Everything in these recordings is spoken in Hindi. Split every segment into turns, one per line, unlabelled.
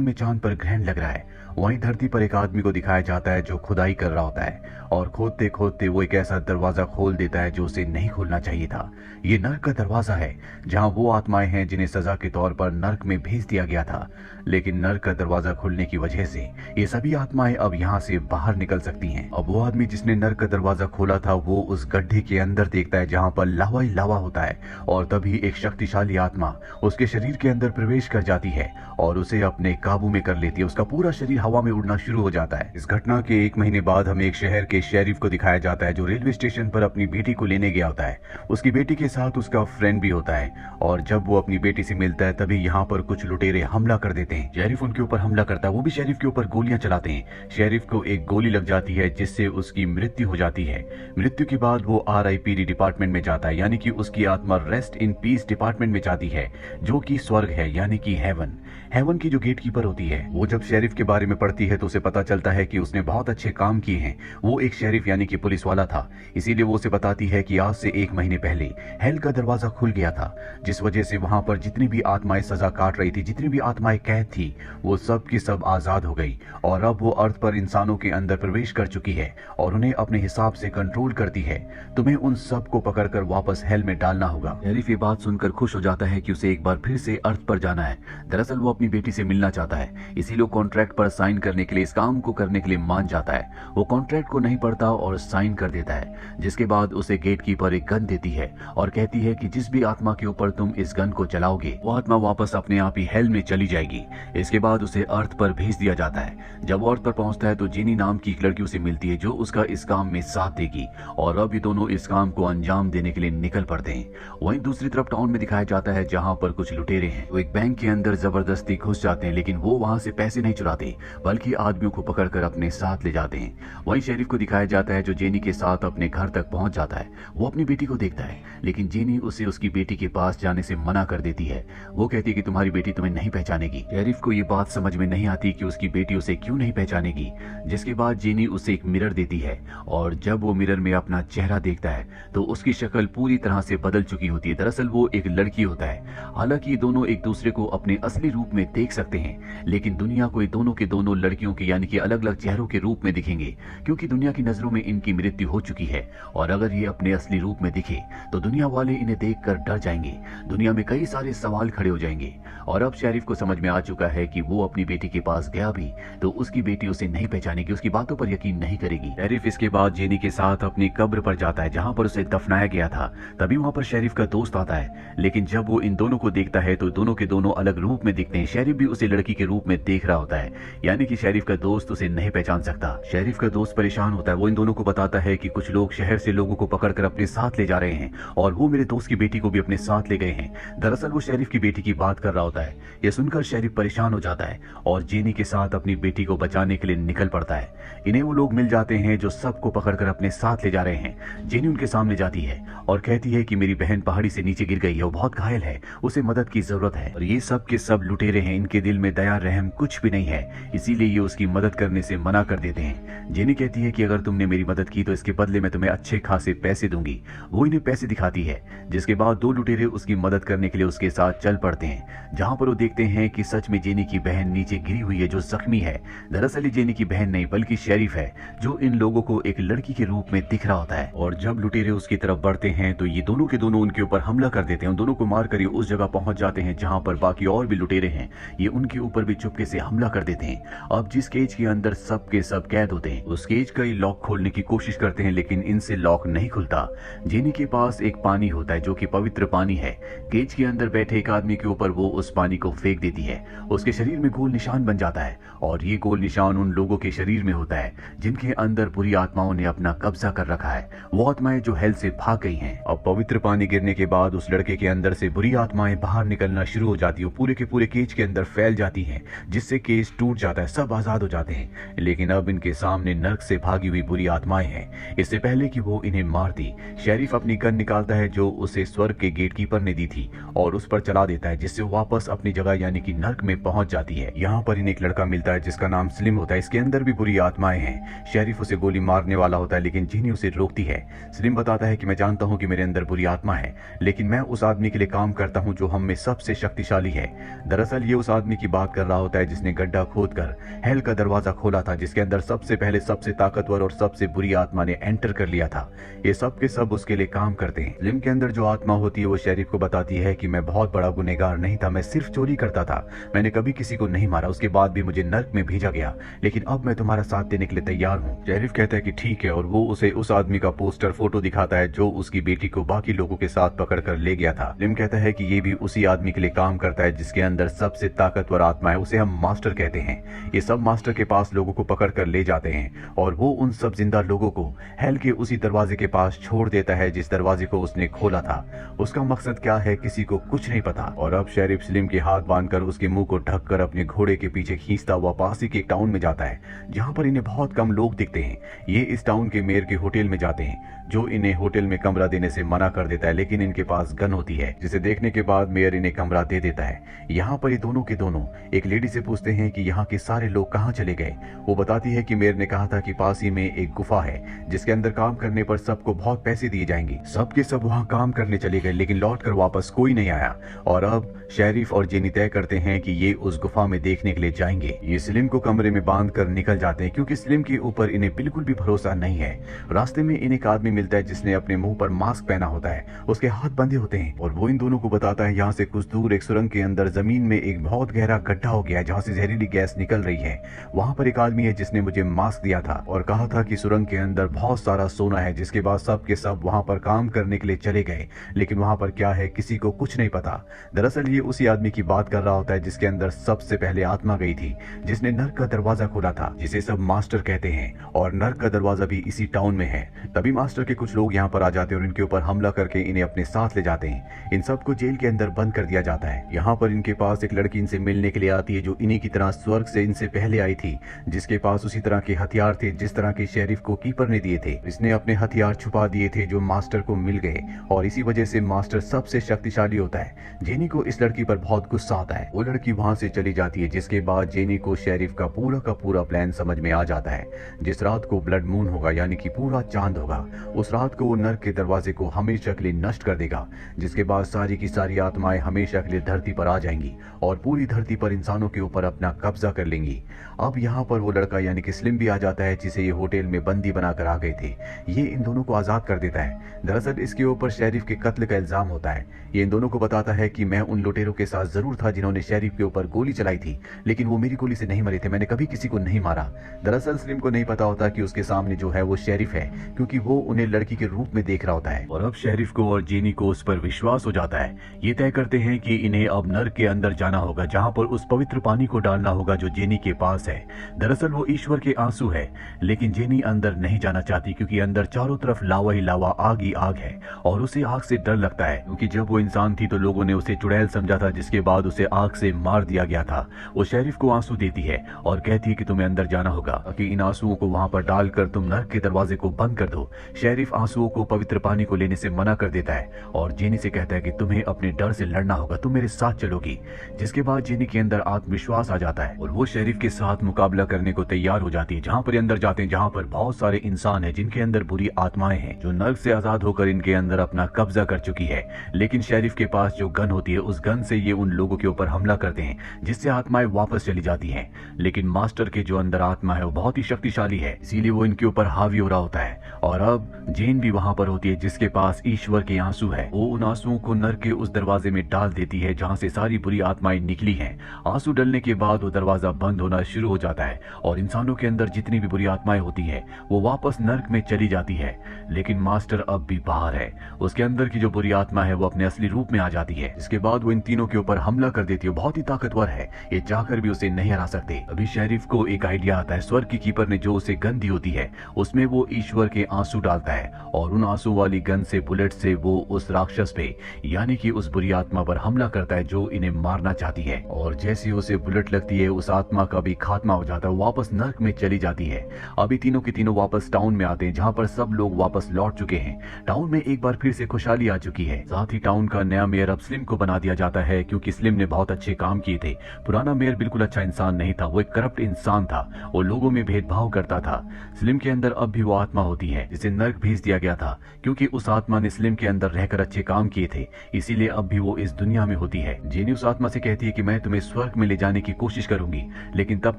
में चांद पर ग्रहण लग रहा है। वहीं धरती पर एक आदमी को दिखाया जाता है जो खुदाई कर रहा होता है और खोदते खोदते वो एक ऐसा दरवाजा खोल देता है जो उसे नहीं खोलना चाहिए था। ये नर्क का दरवाजा है जहां वो आत्माएं हैं जिन्हें सजा के तौर पर नर्क में भेज दिया गया था। लेकिन नर्क का दरवाजा खुलने की वजह से ये सभी आत्माएं अब यहाँ से बाहर निकल सकती हैं। अब वो आदमी जिसने नर्क का दरवाजा खोला था वो उस गड्ढे के अंदर देखता है जहाँ पर लावा ही लावा होता है और तभी एक शक्तिशाली आत्मा उसके शरीर के अंदर प्रवेश कर जाती है और उसे अपने काबू में कर लेती है। उसका पूरा शरीर हवा में उड़ना शुरू हो जाता है। इस घटना के 1 महीने बाद हमें एक शहर के शेरिफ को दिखाया जाता है जो रेलवे स्टेशन पर अपनी बेटी को लेने गया होता है। उसकी बेटी के साथ उसका फ्रेंड भी होता है और जब वो अपनी बेटी से मिलता है तभी यहाँ पर कुछ लुटेरे हमला कर देते हैं। शेरिफ उनके ऊपर हमला करता है, वो भी शेरिफ के ऊपर गोलियां चलाते हैं। शेरिफ को एक गोली लग जाती है जिससे उसकी मृत्यु हो जाती है। मृत्यु के बाद वो RIPD डिपार्टमेंट में जाता है, यानी कि उसकी आत्मा रेस्ट इन पीस डिपार्टमेंट में जाती है जो कि स्वर्ग है, यानी कि हेवन की जो गेट कीपर होती है। वो जब शेरिफ के बारे में पढ़ती है तो उसे पता चलता है कि उसने बहुत अच्छे काम किए हैं। वो एक शेरिफ यानी कि पुलिस वाला था, इसीलिए वो उसे बताती है कि आज से 1 महीने पहले हेल का दरवाजा खुल गया था, जिस वजह से वहां पर जितनी भी आत्माएं सजा काट रही थी, जितनी भी आत्माएं कैद थी, वो सब की सब आजाद हो गई और अब वो अर्थ पर इंसानों के अंदर प्रवेश कर चुकी है और उन्हें अपने हिसाब से कंट्रोल करती है। तुम्हें उन सब को पकड़कर वापस हेल में डालना होगा। शेरिफ ये बात सुनकर खुश हो जाता है कि उसे एक बार फिर से अर्थ पर जाना है। दरअसल वो अपनी बेटी से मिलना चाहता है, इसीलिए वो कॉन्ट्रैक्ट पर साइन करने के लिए, इस काम को करने के लिए मान जाता है। वो कॉन्ट्रैक्ट को नहीं पढ़ता और साइन कर देता है, जिसके बाद उसे गेट कीपर एक गन देती है और कहती है कि जिस भी आत्मा के ऊपर तुम इस गन को चलाओगे वो आत्मा वापस अपने आप ही हेल में चली जाएगी। इसके बाद उसे अर्थ पर भेज दिया जाता है। जब वो अर्थ पर पहुंचता है तो जीनी नाम की एक लड़की उसे मिलती है जो उसका इस काम में साथ देगी और अब ये दोनों इस काम को अंजाम देने के लिए निकल पड़ते हैं। वहीं दूसरी तरफ टाउन में दिखाया जाता है जहां पर कुछ लुटेरे हैं, वो एक बैंक के अंदर जबरदस्ती घुस जाते हैं, लेकिन वो वहां से पैसे नहीं चुराते बल्कि आदमियों को पकड़कर अपने साथ ले जाते हैं। वहीं शेरिफ को दिखाया जाता है जो जेनी के साथ अपने घर तक पहुंच जाता है। वो अपनी बेटी को देखता है लेकिन जेनी उसे उसकी बेटी के पास जाने से मना कर देती है। वो कहती है कि तुम्हारी बेटी तुम्हें नहीं पहचानेगी। शेरिफ को ये बात समझ में नहीं आती कि उसकी बेटी उसे क्यों नहीं पहचानेगी, जिसके बाद जेनी उसे एक मिरर देती है और जब वो मिरर में अपना चेहरा देखता है तो उसकी शक्ल पूरी तरह से बदल चुकी होती है। दरअसल वो एक लड़की होता है। हालांकि दोनों एक दूसरे को अपने असली रूप में देख सकते हैं, लेकिन दुनिया को दोनों के दोनों लड़कियों के यानी कि अलग अलग चेहरों के रूप में दिखेंगे, क्योंकि दुनिया की नजरों में इनकी मृत्यु हो चुकी है और अगर ये अपने असली रूप में दिखे तो दुनिया वाले इन्हें देखकर डर जाएंगे। दुनिया में कई सारे सवाल खड़े हो जाएंगे और अब शेरिफ को समझ में आ चुका है कि वो अपनी बेटी के पास गया भी तो उसकी बेटी उसे नहीं पहचानेगी, उसकी बातों पर यकीन नहीं करेगी। शेरिफ इसके बाद जेनी के साथ अपनी कब्र पर जाता है जहां पर उसे दफनाया गया था। तभी वहां पर शेरिफ का दोस्त आता है, लेकिन जब वो इन दोनों को देखता है तो दोनों के दोनों अलग रूप में दिखते हैं। शेरिफ भी उसे लड़की के रूप में देख रहा होता है, यानी कि शेरिफ का दोस्त उसे नहीं पहचान सकता। शेरिफ का दोस्त परेशान होता है। वो इन दोनों को बताता है कि कुछ लोग शहर से लोगों को पकड़कर अपने साथ ले जा रहे हैं और वो मेरे दोस्त की बेटी को भी अपने साथ ले गए हैं। दरअसल वो शेरिफ की बेटी की बात कर रहा होता है। यह सुनकर शेरिफ परेशान हो जाता है और जेनी के साथ अपनी बेटी को बचाने के लिए निकल पड़ता है। इन्हें वो लोग मिल जाते हैं जो सबको पकड़कर अपने साथ ले जा रहे हैं। जेनी उनके सामने जाती है और कहती है कि मेरी बहन पहाड़ी से नीचे गिर गई है, वो बहुत घायल है, उसे मदद की जरूरत है। और ये सब के सब लुटेरे हैं, इनके दिल में दया रहम कुछ भी नहीं है, इसीलिए ये उसकी मदद करने से मना कर देते हैं। जेनी कहती है कि अगर तुमने मेरी मदद की तो इसके बदले में तुम्हें अच्छे खासे पैसे दूंगी। वो इन्हें पैसे दिखाती है, जिसके बाद 2 लुटेरे उसकी मदद करने के लिए उसके साथ चल पड़ते हैं, जहां पर वो देखते हैं कि सच में जेनी की बहन नीचे गिरी हुई है जो जख्मी है। दरअसल ये जेनी की बहन नहीं बल्कि शेरिफ है जो इन लोगों को एक लड़की के रूप में दिख रहा होता है। और जब लुटेरे उसकी तरफ बढ़ते हैं तो ये दोनों के दोनों उनके ऊपर हमला कर देते हैं। उन दोनों को मारकर ये उस जगह पहुंच जाते हैं जहां पर बाकी और भी लुटेरे हैं। ये उनके ऊपर भी चुपके से हमला कर देते हैं। अब जिस केज के अंदर सब के सब कैद होते हैं उस केज का ये लॉक खोलने की कोशिश करते हैं, लेकिन इनसे लॉक नहीं खुलता। जेनी के पास एक पानी होता है जो कि पवित्र पानी है। केज के अंदर बैठे एक आदमी के ऊपर वो उस पानी को फेंक देती है। उसके शरीर में गोल निशान बन जाता है और ये गोल निशान उन लोगों के शरीर में होता है जिनके अंदर बुरी आत्माओं ने अपना कब्जा कर रखा है। वो आत्माएं जो हेल से भाग गई हैं। अब पवित्र पानी गिरने के बाद उस लड़के के अंदर से बुरी आत्माएं बाहर निकलना शुरू हो जाती है, पूरे के पूरे केज के अंदर फैल जाती हैं, जिससे केज टूट जाता है, सब आजाद हो जाते हैं। लेकिन अब इनके सामने नर्क से भागी हुई बुरी आत्माएं हैं। इससे पहले कि वो इन्हें मार दी, शेरिफ अपनी गन निकालता है जो उसे स्वर्ग के गेट कीपर ने दी थी और उस पर चला देता है, जिससे वापस अपनी जगह यानी कि नर्क में पहुंच जाती है। यहाँ पर इन्हें एक लड़का मिलता है जिसका नाम स्लिम होता है। इसके अंदर भी बुरी आत्माएं हैं। शेरिफ उसे गोली मारने वाला होता है लेकिन जीनी उसे रोकती है। स्लिम बताता है कि मैं जानता हूँ कि मेरे अंदर बुरी आत्मा है, लेकिन मैं उस आदमी के लिए काम करता हूँ जो हम में सबसे शक्तिशाली है। दरअसल ये उस आदमी की बात कर रहा होता है जिसने गड्ढा खोदकर हेल का दरवाजा खोला था, जिसके अंदर सबसे पहले सबसे ताकतवर और सबसे बुरी आत्मा ने एंटर कर लिया था। ये सब के सब उसके लिए काम करते हैं। स्लिम के अंदर जो आत्मा होती है वो शेरिफ को बताती है कि मैं बहुत बड़ा गुनहगार नहीं था, मैं सिर्फ चोरी करता था, मैंने कभी किसी को नहीं मारा, उसके बाद भी मुझे नर्क में भेजा गया, लेकिन अब मैं तुम्हारा साथ देने के लिए तैयार हूँ। शेरिफ कहता है कि ठीक है, और वो उसे उस आदमी का पोस्टर फोटो दिखाता है जो उसकी बेटी को बाकी लोगों के साथ पकड़ कर ले गया था। स्लिम कहता है कि ये भी उसी आदमी के लिए काम करता है जिसके अंदर सबसे ताकतवर आत्मा है, उसे हम मास्टर कहते हैं। ये सब मास्टर के पास लोगों को पकड़ कर ले जाते हैं और वो उन सब जिंदा लोगों को हेल के उसी दरवाजे के पास छोड़ देता है जिस दरवाजे को उसने खोला था। उसका मकसद क्या है किसी को कुछ नहीं पता। और अब शेरिफ स्लिम के हाथ बांधकर उसके मुंह को ढककर अपने घोड़े के पीछे खींचता हुआ पास ही के एक टाउन में जाता है जहां पर इन्हें बहुत कम लोग दिखते हैं। ये इस टाउन के मेयर के होटल में जाते हैं जो इन्हें होटल में कमरा देने से मना कर देता है, लेकिन इनके पास गन होती है जिसे देखने के बाद मेयर इन्हें कमरा दे देता है। यहाँ पर ये दोनों के दोनों एक लेडी से पूछते हैं कि यहाँ के सारे लोग कहाँ चले गए। वो बताती है कि मेयर ने कहा था कि पास ही में एक गुफा है जिसके अंदर काम करने पर सबको बहुत पैसे दिए जाएंगे। सब के सब वहाँ काम करने चले गए लेकिन लौट कर वापस कोई नहीं आया। और अब शेरिफ और जेनी तय करते हैं कि ये उस गुफा में देखने के लिए जाएंगे। ये स्लिम को कमरे में बांध कर निकल जाते हैं क्योंकि स्लिम के ऊपर इन्हें बिल्कुल भी भरोसा नहीं है। रास्ते में इन्हें एक आदमी मिलता है जिसने अपने मुंह पर मास्क पहना होता है, उसके हाथ बंधे होते हैं और वो इन दोनों को बताता है यहाँ से कुछ दूर एक सुरंग के अंदर जमीन में एक बहुत गहरा गड्ढा हो गया है जहाँ से जहरीली गैस निकल रही है। वहाँ पर एक आदमी है जिसने मुझे मास्क दिया था और कहा था कि सुरंग के अंदर बहुत सारा सोना है, जिसके बाद सब के सब वहाँ पर काम करने के लिए चले गए, लेकिन वहाँ पर क्या है किसी को कुछ नहीं पता। दरअसल ये उसी आदमी की बात कर रहा होता है जिसके अंदर सबसे पहले आत्मा गई थी, जिसने नर्क का दरवाजा खोला था, जिसे सब मास्टर कहते हैं, और नर्क का दरवाजा भी इसी टाउन में है। तभी मास्टर के कुछ लोग यहाँ पर आ जाते हैं और इनके ऊपर हमला करके इन्हें अपने साथ ले जाते हैं। इन सबको जेल के अंदर बंद कर दिया जाता है। यहाँ पर इनके पास एक लड़की इनसे मिलने के लिए आती है जो इन्हीं की तरह स्वर्ग से इनसे पहले आई थी, जिसके पास उसी तरह के हथियार थे जिस तरह के शेरिफ को कीपर ने दिए थे। इसने अपने हथियार छुपा दिए थे जो मास्टर को मिल गए और इसी वजह से मास्टर सबसे शक्तिशाली होता है। जेनी को इस लड़की पर बहुत गुस्सा आता है। वो लड़की वहां से चली जाती है जिसके बाद जेनी को शेरिफ का पूरा प्लान समझ में आ जाता है। जिस रात को ब्लड मून होगा यानी कि पूरा चांद होगा, उस रात को वो नर्क के दरवाजे को हमेशा के लिए नष्ट कर देगा, जिसके बाद सारी की सारी आत्माएं हमेशा के लिए धरती पर आ जाएंगी और पूरी धरती पर इंसानों के ऊपर अपना कब्जा कर लेंगी। अब यहाँ पर वो लड़का यानी कि स्लिम भी आ जाता है जिसे ये होटल में बंदी बनाकर आ गए थे। ये इन दोनों को आजाद कर देता है। दरअसल इसके ऊपर शेरिफ के कत्ल का इल्जाम होता है। ये इन दोनों को बताता है कि मैं उन लुटेरों के साथ जरूर था जिन्होंने शेरिफ के ऊपर गोली चलाई थी, लेकिन वो मेरी गोली से नहीं मरे थे, मैंने कभी किसी को नहीं मारा। दरअसल स्लिम को नहीं पता होता कि उसके सामने जो है वो शेरिफ है, क्योंकि वो उन्हें लड़की के रूप में देख रहा होता है। और अब शेरिफ को और जेनी को उस पर विश्वास हो जाता है। ये तय करते हैं कि इन्हें अब नर्क के अंदर जाना होगा जहाँ पर उस पवित्र पानी को डालना होगा जो जेनी के पास है। दरअसल वो ईश्वर के आंसू है, लेकिन जेनी अंदर नहीं जाना चाहती क्योंकि अंदर चारों तरफ लावा ही लावा, आग ही आग है और उसे आग से डर लगता है, क्योंकि जब वो इंसान थी तो लोगों ने उसे चुड़ैल समझा था, जिसके बाद उसे आग से मार दिया गया था। वो शेरिफ को आंसू देती है और कहती है कि तुम्हें अंदर जाना होगा ताकि इन आंसुओं को वहां पर डालकर तुम नर्क के दरवाजे को बंद कर दो। शेरिफ आंसुओं को पवित्र पानी को लेने से मना कर देता है और जेनी से कहता है कि तुम्हें अपने डर से लड़ना होगा, तुम मेरे साथ चलोगी। जिसके बाद जेनी के अंदर आत्मविश्वास आ जाता है और वो शेरिफ के साथ मुकाबला करने को तैयार हो जाती है। जहाँ पर अंदर जाते हैं जहाँ पर बहुत सारे इंसान हैं जिनके अंदर बुरी आत्माएं हैं जो नर्क से आजाद होकर इनके अंदर अपना कब्जा कर चुकी है। लेकिन शेरिफ के पास जो गन होती है उस गन से ये उन लोगों के ऊपर हमला करते हैं जिससे आत्माएं वापस चली जाती हैं। लेकिन मास्टर के जो अंदर आत्मा है वो बहुत ही शक्तिशाली है, इसीलिए वो इनके ऊपर हावी हो रहा होता है। और अब जेन भी वहां पर होती है जिसके पास ईश्वर के आंसू है। वो उन आंसुओं को नर्क के उस दरवाजे में डाल देती है जहाँ से सारी बुरी आत्माएं निकली हैं। आंसू डलने के बाद वो दरवाजा बंद होना शुरू हो जाता है और इंसानों के अंदर जितनी भी बुरी आत्माएं होती है वो वापस नर्क में चली जाती है। लेकिन मास्टर अब भी बाहर है। उसके अंदर की जो बुरी आत्मा है वो अपने असली रूप में आ जाती है। इसके बाद वो इन तीनों के ऊपर हमला कर देती है। बहुत ही ताकतवर है, ये चाहकर भी उसे नहीं हरा सकते। अभी शेरिफ को एक आइडिया आता है। स्वर्ग की कीपर ने जो उसे गन दी होती है उसमें वो ईश्वर के आंसू डालता है और उन आंसू वाली गन से, बुलेट से वो उस राक्षस पे यानी कि उस बुरी आत्मा पर हमला करता है जो इन्हें मारना चाहती है। और जैसे उसे बुलेट लगती है उस आत्मा का भी खात्मा हो जाता है, वापस नर्क में चली जाती है। अभी तीनों के तीनों वापस टाउन में आते हैं जहाँ पर सब लोग वापस लौट चुके हैं। टाउन में एक बार फिर से खुशहाली आ चुकी है। साथ ही टाउन का नया मेयर अब स्लिम को बना दिया जाता है क्योंकि स्लिम ने बहुत अच्छे काम किए थे। पुराना मेयर बिल्कुल अच्छा इंसान नहीं था, वो एक करप्ट इंसान था, वो लोगों में भेदभाव करता था। स्लिम के अंदर अब भी वो आत्मा होती है है जिसे नर्क भेज दिया गया था, क्योंकि उस आत्मा ने स्लिम के अंदर रहकर अच्छे काम किए थे, इसीलिए अब भी वो इस दुनिया में होती है। जेनी उस आत्मा से कहती है कि मैं तुम्हें स्वर्ग में ले जाने की कोशिश करूंगी, लेकिन तब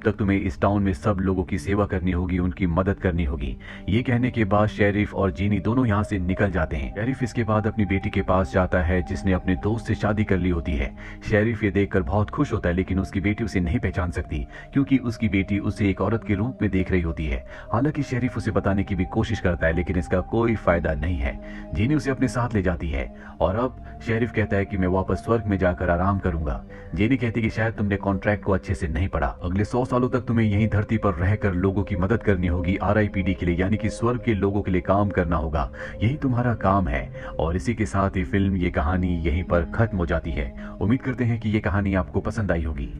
तक तुम्हें इस टाउन में सब लोगों की सेवा करनी होगी, उनकी मदद करनी होगी। ये कहने के बाद शेरिफ और जेनी दोनों यहाँ से निकल जाते हैं। शेरिफ इसके बाद अपनी बेटी के पास जाता है जिसने अपने दोस्त से शादी कर ली होती है। शेरिफ ये देखकर बहुत खुश होता है, लेकिन उसकी बेटी उसे नहीं पहचान सकती, क्योंकि उसकी बेटी उसे एक औरत के रूप में देख रही होती है। हालांकि शेरिफ उसे बताने की भी कोशिश करता है, लेकिन इसका कोई फायदा नहीं है। जेनी उसे अपने साथ ले जाती है और अब शेरिफ कहता है कि मैं वापस स्वर्ग में जाकर आराम करूंगा। जेनी कहती है कि शायद तुमने कॉन्ट्रैक्ट को अच्छे से नहीं पढ़ा, अगले 100 सालों तक तुम्हें यहीं धरती पर रहकर लोगों की मदद करनी होगी, RIPD के लिए, यानी कि स्वर्ग के लोगों के लिए काम करना होगा, यही तुम्हारा काम है। और इसी के साथ ये कहानी यहीं पर खत्म हो जाती है। उम्मीद करते हैं कि ये कहानी आपको पसंद आई होगी।